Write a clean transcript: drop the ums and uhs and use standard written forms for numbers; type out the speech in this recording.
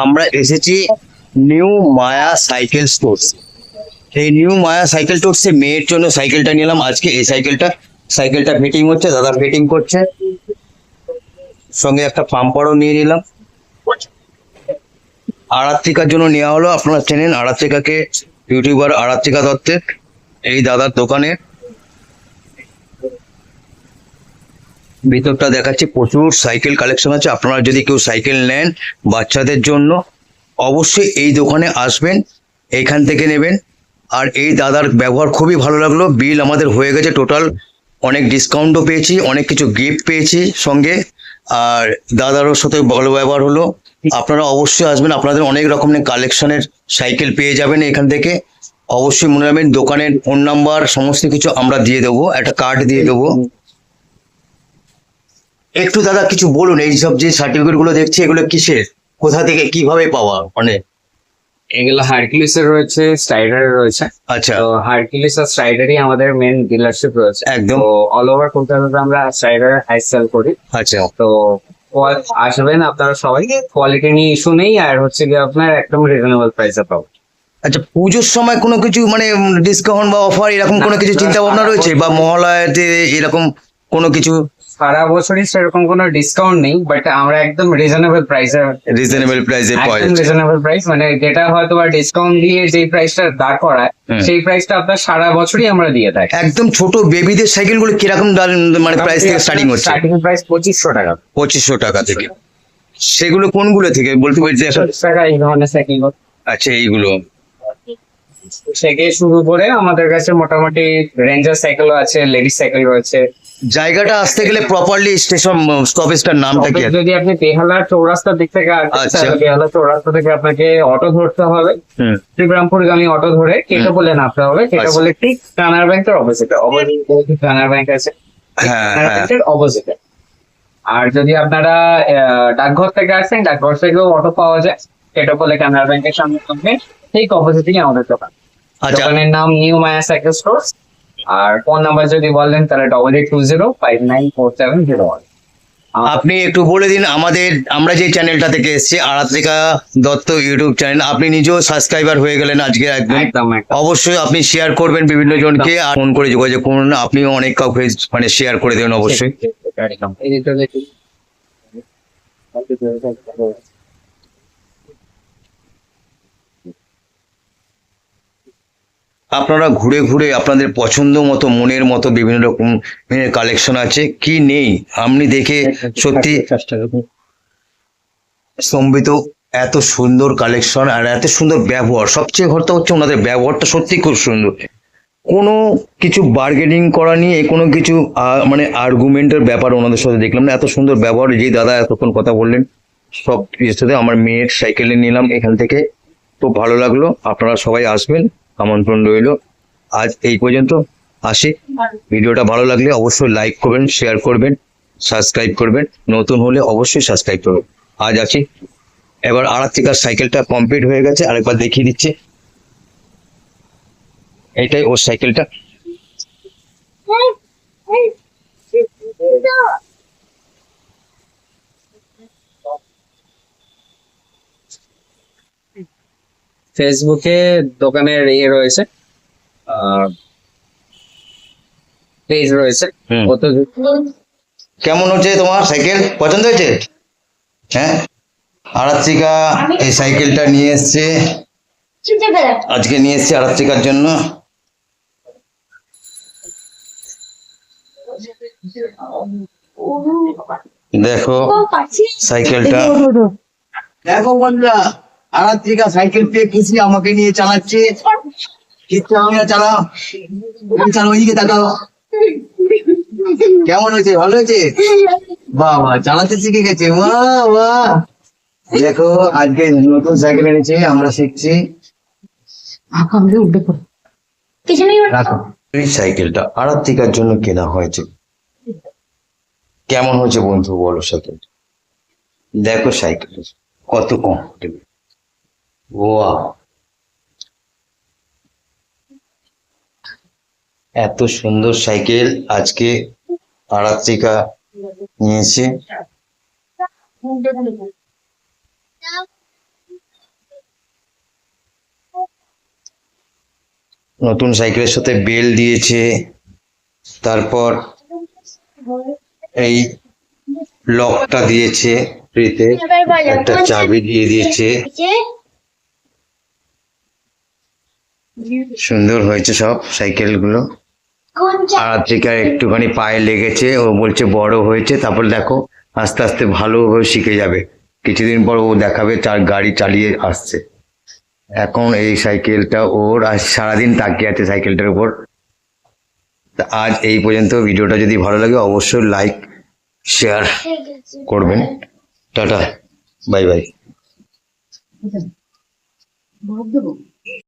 আমরা এসেছি নিউ মায়া cycle stores. এই নিউ মায়া সাইকেল স্টোর্সে মেয়ের জন্য সাইকেলটা নিলাম আজকে। এই সাইকেলটা ফিটিং হচ্ছে, দাদা ফিটিং করছে, সঙ্গে একটা পাম্পারও নিয়ে নিলাম। আরাত্রিকার জন্য নেওয়া হলো। আপনারা চেনেন আরাত্রিকাকে, ইউটিউবার আরাত্রিকা দত্তের। এই দাদার দোকানে ভিতরটা দেখাচ্ছি, প্রচুর সাইকেল কালেকশন আছে। আপনারা যদি কেউ সাইকেল নেন বাচ্চাদের জন্য, অবশ্যই এই দোকানে আসবেন, এইখান থেকে নেবেন। আর এই দাদার ব্যবহার খুবই ভালো লাগলো। বিল আমাদের হয়ে গেছে টোটাল, অনেক ডিসকাউন্টও পেয়েছি, অনেক কিছু গিফট পেয়েছি সঙ্গে। আর দাদারও সাথে ভালো ব্যবহার হলো। আপনারা অবশ্যই আসবেন, আপনাদের অনেক রকমের কালেকশনের সাইকেল পেয়ে যাবেন এখান থেকে। অবশ্যই মনে রাখবেন, দোকানের ফোন নাম্বার সমস্ত কিছু আমরা দিয়ে দেবো, একটা কার্ড দিয়ে দেবো। একটু দাদা কিছু বলুন, এই সব যে সার্টিফিকেট গুলো দেখছি এগুলো কিসের, কোথা থেকে কিভাবে পাওয়া? মানে এগুলো হারকিউলিস এর রয়েছে, স্ট্রাইডার এর রয়েছে। আচ্ছা, তো হারকিউলিস আর স্ট্রাইডারই আমাদের মেন ডিলারশিপ রয়েছে একদম। তো অল ওভার কলকাতাতে আমরা স্ট্রাইডার হাই সেল করি। আচ্ছা, তো আসবেন আপনারা সবাই, কোয়ালিটি নিয়ে ইস্যু নেই, আর হচ্ছে গিয়ে আপনার একদম রিজনেবল প্রাইসে পাবো। আচ্ছা, পুজোর সময় কোনো কিছু মানে ডিসকাউন্ট বা অফার এরকম কোনো কিছু চিন্তা ভাবনা রয়েছে, বা মহালয়াতে এরকম কোনো কিছু? সারা বছরই সেরকম কোনো ডিসকাউন্ট নেই, বাট আমরা একদম রিজনেবল প্রাইসে পাওয়া যাচ্ছে। রিজনেবল প্রাইস মানে যেটা হয়তো বা ডিসকাউন্ট দিয়ে যেই প্রাইসটা দাঁড় করায়, সেই প্রাইসটা আপনার সারা বছরই আমরা দিয়ে থাকি। একদম ছোট বেবিদের সাইকেল গুলো কিরকম মানে প্রাইস থেকে স্টার্টিং হচ্ছে? স্টার্টিং প্রাইস 2500 টাকা। 2500 টাকা থেকে। সেগুলো কোনগুলো থেকে বলতে পারছি? 25 টাকা এই ধরনের সাইকেল। আচ্ছা, এইগুলো থেকে শুরু করে আমাদের কাছে মোটামুটি রেঞ্জার সাইকেলও আছে, লেডিস সাইকেল রয়েছে। জায়গাটা আসতে গেলে প্রপারলি স্টেশন স্টপেজটার নামটা কি? যদি আপনি বেহালা চৌরাস্তার দিক থেকে আসেন, বেহালা চৌরাস্তা থেকে আপনাকে অটো ধরতে হবে, শ্রীরামপুরগামী অটো ধরে কেটো বলে নামতে হবে। কেটো বলে ঠিক কানাড়া ব্যাংকের অপোজিটে, কানাড়া ব্যাংক আছে, অপোজিটে। আর যদি আপনারা ডাকঘর থেকে আসেন, ডাকঘর থেকেও অটো পাওয়া যায়। কেটো বলে কানাড়া ব্যাংকের সামনে ঠিক অপোজিটেই আমাদের দোকান। দোকানের নাম নিউ মায়া সাইকেল স্টোর্স। আর ফোন নাম্বার যদি বলেন তাহলে 8820594701। আপনি একটু বলে দিন আমাদের, আমরা যে চ্যানেলটা থেকে এসেছি আরাত্রিকা দত্ত ইউটিউব চ্যানেল, আপনি নিজেও সাবস্ক্রাইবার হয়ে গেলেন আজকে একদম। অবশ্যই আপনি শেয়ার করবেন বিভিন্ন জনকে, আর ফোন করে যোগাযোগ করুন, আপনিও অনেক কাউকে মানে শেয়ার করে দেবেন অবশ্যই। আপনারা ঘুরে ঘুরে আপনাদের পছন্দ মতো মনের মতো বিভিন্ন রকম কালেকশন আছে, কি নেই আপনি দেখে সত্যি স্তম্ভিত। এত সুন্দর কালেকশন আর এত সুন্দর ব্যবহার, সবচেয়ে কথা হচ্ছে ওনাদের ব্যবহারটা সত্যি খুব সুন্দর। কোনো কিছু বার্গেনিং করা নিয়ে কোনো কিছু মানে আর্গুমেন্টের ব্যাপার ওনাদের সাথে দেখলাম না। এত সুন্দর ব্যবহার, যে দাদা এতক্ষণ কথা বললেন সব কিছুর সাথে। আমার মেয়ের সাইকেলে নিলাম এখান থেকে, খুব ভালো লাগলো। আপনারা সবাই আসবেন, আমন্ত্রণ রইল। আজ এই পর্যন্ত, আসি। ভিডিওটা ভালো লাগলে অবশ্যই লাইক করবেন, শেয়ার করবেন, সাবস্ক্রাইব করবেন, নতুন হলে অবশ্যই সাবস্ক্রাইব করবেন। আজ আসি। এবার আরাত্রিকার সাইকেলটা কমপ্লিট হয়ে গেছে, আরেকবার দেখিয়ে দিচ্ছি। এইটাই ওর সাইকেলটা। ফেসবুকে দোকানের রয়েছে, পেজ রয়েছে। কেমন হচ্ছে তোমার সাইকেল? পছন্দ হয়েছে? হ্যাঁ, আরাত্রিকা এই সাইকেলটা নিয়ে এসছে, আজকে নিয়ে এসছে আরাত্রিকার জন্য। দেখো সাইকেলটা, দেখো বন্ধুরা, আরাত্রিকা সাইকেল পেয়ে খুশি, আমাকে নিয়ে চালাচ্ছে। চালাও, ওইদিকে তাকাও। কেমন হয়েছে? ভালো হয়েছে? বাহ বাহ, চালাতে শিখে গেছে। বাহ বাহ, দেখো আজকে নতুন সাইকেল এনেছে, আমরা শিখছি। রাখো। এই সাইকেলটা আরাত্রিকার জন্য কেনা হয়েছে। কেমন হয়েছে বন্ধু বলো সাইকেল? দেখো সাইকেল কত কমফোর্টেবল। ওয়াও, এত সুন্দর সাইকেল আজকে আরাত্রিকা নিয়েছে। নতুন সাইকেলের সাথে বেল দিয়েছে, তারপর এই লকটা দিয়েছে ফ্রিতে, একটা চাবি দিয়ে দিয়েছে। সুন্দর হয়েছে সব সাইকেলগুলো। আর থেকে একটুখানি পায়ে লেগেছে, ও বলছে বড় হয়েছে, তারপর দেখো আস্তে আস্তে ভালোভাবে শিখে যাবে, কিছুদিন পর ও দেখাবে তার গাড়ি চালিয়ে আসছে। এখন এই সাইকেলটা ওর, আর সারাদিন তাকিয়ে আছে সাইকেলটার উপর। তা আজ এই পর্যন্ত। ভিডিওটা যদি ভালো লাগে অবশ্যই লাইক শেয়ার করবেন। Tata, bye bye.